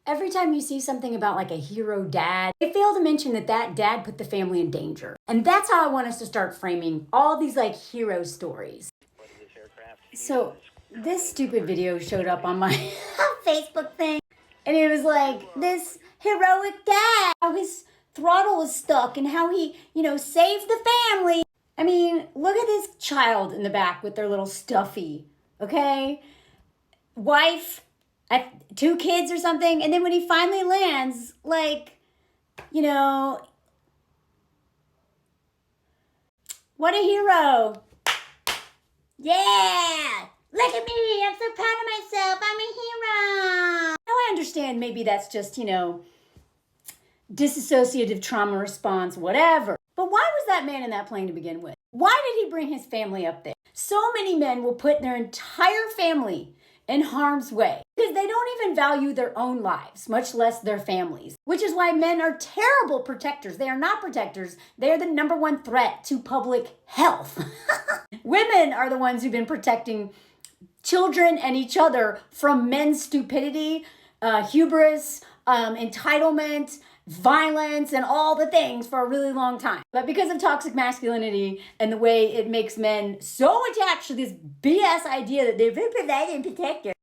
Every time you see something about like a hero dad, they fail to mention that that dad put the family in danger. And that's how I want us to start framing all these like hero stories. So this stupid video showed up on my Facebook thing. And it was like this heroic dad, how his throttle was stuck and how he, saved the family. I mean, look at this child in the back with their little stuffy, okay? Wife, 2 kids or something, and then when he finally lands, what a hero. Yeah, look at me, I'm so proud of myself, I'm a hero. Now I understand maybe that's just, dissociative trauma response, whatever. But why was that man in that plane to begin with? Why did he bring his family up there? So many men will put their entire family in harm's way because they don't even value their own lives, much less their families, which is why men are terrible protectors. They are not protectors. They are the number one threat to public health. Women are the ones who've been protecting children and each other from men's stupidity, hubris, entitlement, violence, and all the things for a really long time. But because of toxic masculinity and the way it makes men so attached to this BS idea that they're provider and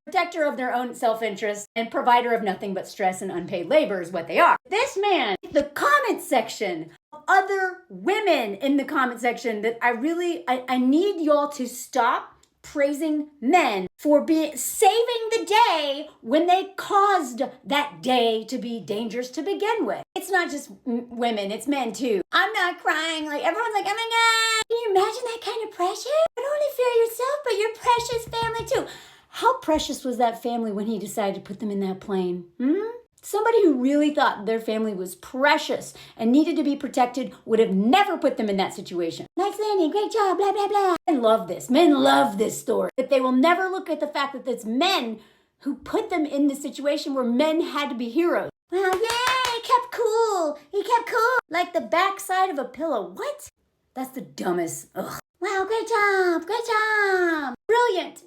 protector of their own self-interest and provider of nothing but stress and unpaid labor is what they are. This man, the comment section, other women in the comment section that I need y'all to stop praising men for saving the day when they caused that day to be dangerous to begin with. It's not just women, it's men too. I'm not crying, like everyone's like, oh my God, can you imagine that kind of pressure? Not only for yourself, but your precious family too. How precious was that family when he decided to put them in that plane? Somebody who really thought their family was precious and needed to be protected would have never put them in that situation. Nice landing, great job, blah, blah, blah. Men love this. Men love this story. But they will never look at the fact that it's men who put them in the situation where men had to be heroes. Wow, yay, he kept cool. He kept cool. Like the backside of a pillow. What? That's the dumbest. Ugh. Wow, great job, great job. Brilliant.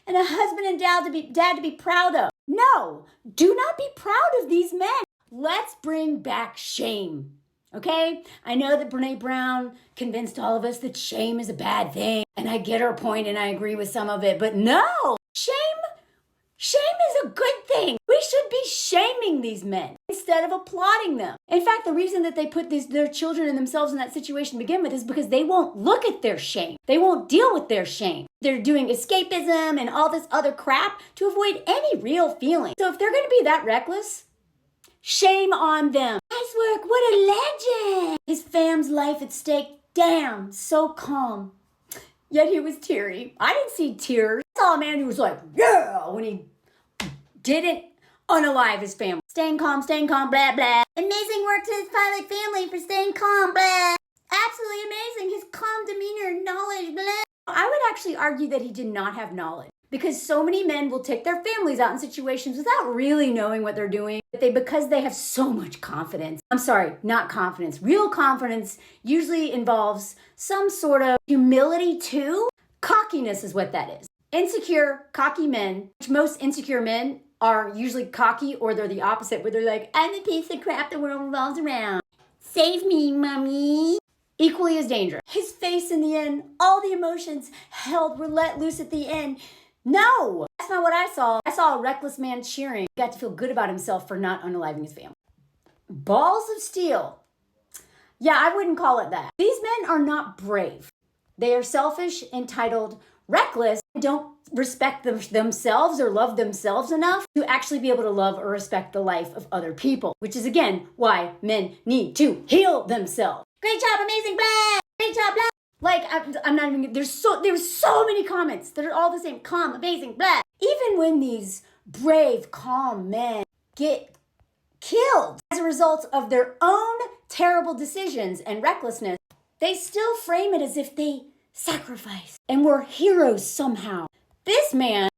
And a husband and dad to be proud of. No, do not be proud of these men. Let's bring back shame, okay? I know that Brene Brown convinced all of us that shame is a bad thing, and I get her point and I agree with some of it, but no, shame is a good thing. We should be shaming these men instead of applauding them. In fact, the reason that they put their children and themselves in that situation to begin with is because they won't look at their shame. They won't deal with their shame. They're doing escapism and all this other crap to avoid any real feeling. So if they're going to be that reckless, shame on them. Nice work. What a legend. His fam's life at stake. Damn, so calm. Yet he was teary. I didn't see tears. I saw a man who was like, yeah, when he didn't unalive his family. Staying calm, blah, blah. Amazing work to his pilot family for staying calm, blah. Absolutely amazing. His calm demeanor, knowledge, blah. I would actually argue that he did not have knowledge because so many men will take their families out in situations without really knowing what they're doing. Because they have so much confidence. I'm sorry, not confidence. Real confidence usually involves some sort of humility too. Cockiness is what that is. Insecure, cocky men, which most insecure men are usually cocky or they're the opposite, where they're like, I'm the piece of crap the world revolves around. Save me, mommy. Equally as dangerous. His face in the end, all the emotions were let loose at the end. No, that's not what I saw. I saw a reckless man cheering. He got to feel good about himself for not unaliving his family. Balls of steel. Yeah, I wouldn't call it that. These men are not brave. They are selfish, entitled, reckless, don't respect themselves or love themselves enough to actually be able to love or respect the life of other people, which is again why men need to heal themselves. Great job, amazing, blah. Great job, blah. Like, I'm not even, there's so many comments that are all the same, calm, amazing, blah. Even when these brave, calm men get killed as a result of their own terrible decisions and recklessness, they still frame it as if they sacrificed and were heroes somehow. This man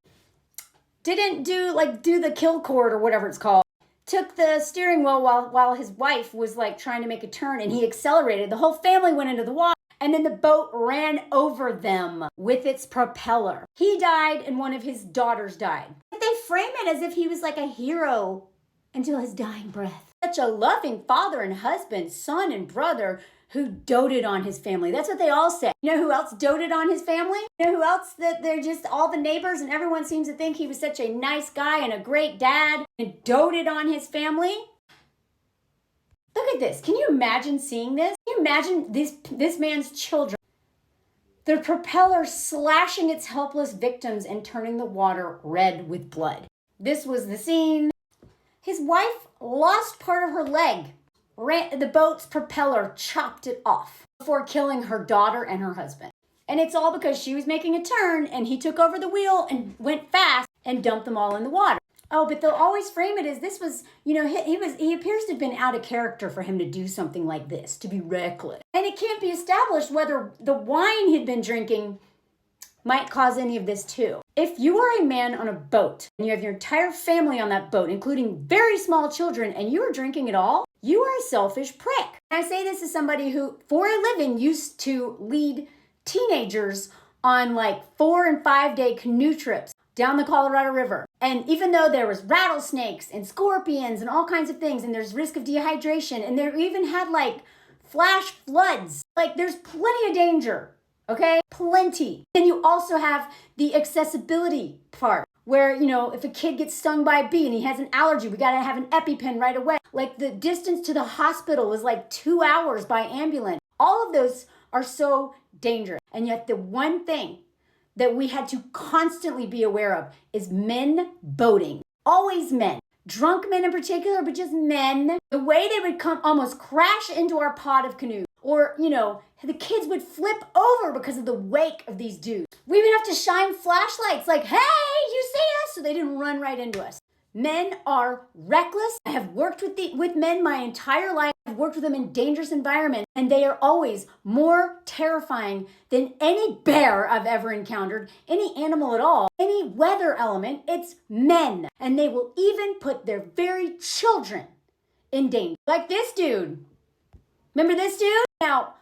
didn't do the kill cord or whatever it's called. Took the steering wheel while his wife was like trying to make a turn and he accelerated. The whole family went into the water. And then the boat ran over them with its propeller. He died and one of his daughters died. But they frame it as if he was like a hero until his dying breath. Such a loving father and husband, son and brother who doted on his family. That's what they all say. You know who else doted on his family? You know who else that they're just all the neighbors and everyone seems to think he was such a nice guy and a great dad and doted on his family? Look at this. Can you imagine seeing this? Can you imagine this man's children? The propeller slashing its helpless victims and turning the water red with blood. This was the scene. His wife lost part of her leg. The boat's propeller chopped it off before killing her daughter and her husband. And it's all because she was making a turn and he took over the wheel and went fast and dumped them all in the water. Oh, but they'll always frame it as this was, he appears to have been out of character for him to do something like this, to be reckless. And it can't be established whether the wine he'd been drinking might cause any of this too. If you are a man on a boat and you have your entire family on that boat, including very small children, and you are drinking it all, you are a selfish prick. And I say this as somebody who, for a living, used to lead teenagers on like 4 and 5 day canoe trips down the Colorado River. And even though there was rattlesnakes and scorpions and all kinds of things, and there's risk of dehydration, and there even had like flash floods, like there's plenty of danger, okay? Plenty. Then you also have the accessibility part where, if a kid gets stung by a bee and he has an allergy, we gotta have an EpiPen right away. Like the distance to the hospital is like 2 hours by ambulance. All of those are so dangerous. And yet the one thing that we had to constantly be aware of is men boating. Always men. Drunk men in particular, but just men. The way they would come almost crash into our pod of canoes. Or, the kids would flip over because of the wake of these dudes. We would have to shine flashlights like, hey, you see us? So they didn't run right into us. Men are reckless. I have worked with men my entire life. I've worked with them in dangerous environments, and they are always more terrifying than any bear I've ever encountered, any animal at all, any weather element. It's men. And they will even put their very children in danger. Like this dude. Remember this dude? Now,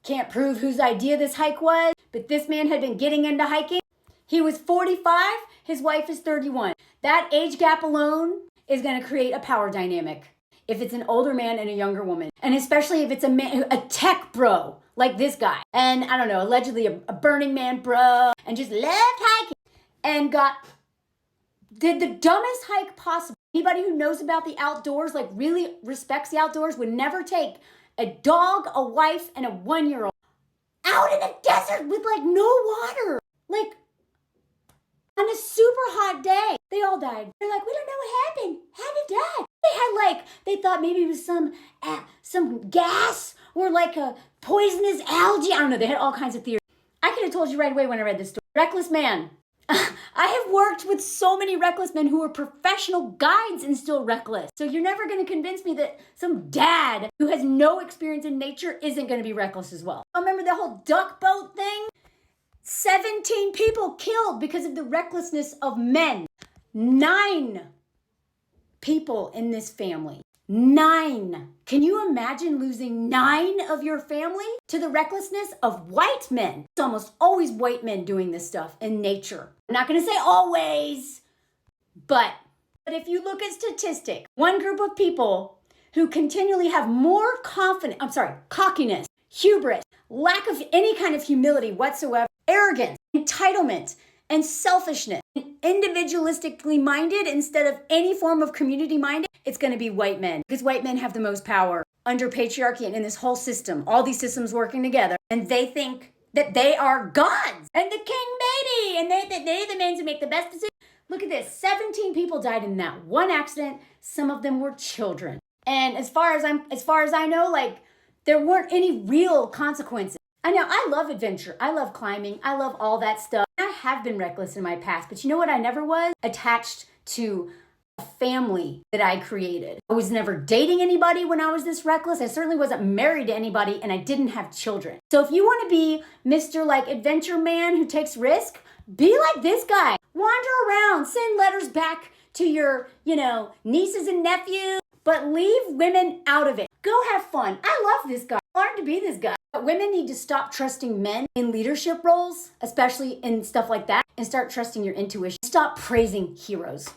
can't prove whose idea this hike was, but this man had been getting into hiking. He was 45, his wife is 31. That age gap alone is going to create a power dynamic if it's an older man and a younger woman. And especially if it's a tech bro like this guy. And I don't know, allegedly a Burning Man bro, and just loved hiking and did the dumbest hike possible. Anybody who knows about the outdoors, like really respects the outdoors, would never take a dog, a wife, and a 1-year-old out in the desert with like no water. Like, on a super hot day, they all died. They're like, we don't know what happened. How did they die? They thought maybe it was some gas or like a poisonous algae. I don't know. They had all kinds of theories. I could have told you right away when I read this story. Reckless man. I have worked with so many reckless men who are professional guides and still reckless. So you're never going to convince me that some dad who has no experience in nature isn't going to be reckless as well. Remember the whole duck boat thing? 17 people killed because of the recklessness of men. 9 people in this family. 9. Can you imagine losing 9 of your family to the recklessness of white men? It's almost always white men doing this stuff in nature. I'm not going to say always, but if you look at statistics, one group of people who continually have more cockiness, hubris, lack of any kind of humility whatsoever, arrogance, entitlement, and selfishness, and individualistically minded instead of any form of community minded, it's going to be white men. Because white men have the most power under patriarchy and in this whole system, all these systems working together, and they think that they are gods and the king baby, and they're the men who make the best decisions. Look at this, 17 people died in that one accident. Some of them were children. And as far as I know, like, there weren't any real consequences. I know, I love adventure. I love climbing. I love all that stuff. I have been reckless in my past, but you know what I never was? Attached to a family that I created. I was never dating anybody when I was this reckless. I certainly wasn't married to anybody, and I didn't have children. So if you want to be Mr. like adventure man who takes risk, be like this guy. Wander around, send letters back to your, nieces and nephews, but leave women out of it. Go have fun. I love this guy. Learn to be this guy. But women need to stop trusting men in leadership roles, especially in stuff like that, and start trusting your intuition. Stop praising heroes.